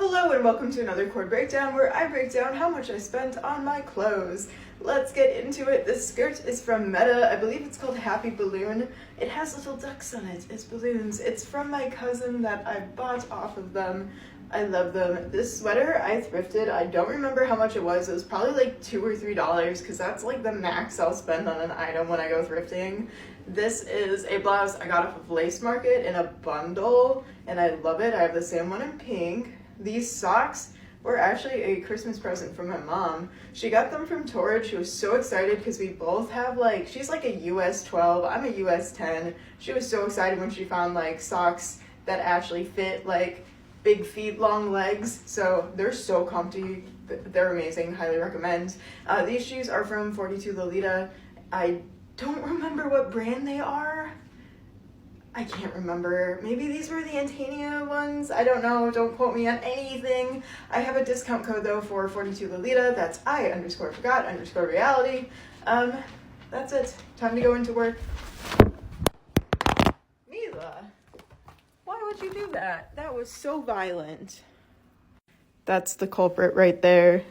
Hello and welcome to another Coord Breakdown where I break down how much I spent on my clothes. Let's get into it. This skirt is from Meta. I believe it's called Happy Balloon. It has little ducks on it. It's balloons. It's from my cousin that I bought off of them. I love them. This sweater I thrifted. I don't remember how much it was. It was probably like $2 or $3 because that's like the max I'll spend on an item when I go thrifting. This is a blouse I got off of LaceMarket in a bundle and I love it. I have the same one in pink. These socks were actually a Christmas present from my mom. She got them from Torrid. She was so excited because we both have like, she's like a US 12, I'm a US 10. She was so excited when she found like socks that actually fit like big feet, long legs. So they're so comfy. They're amazing. Highly recommend. These shoes are from 42 Lolita. I don't remember what brand they are. I can't remember. Maybe these were the Antania ones. I don't know. Don't quote me on anything. I have a discount code though for 42 Lolita. That's I_forgot_reality. That's it. Time to go into work. Mila, why would you do that? That was so violent. That's the culprit right there.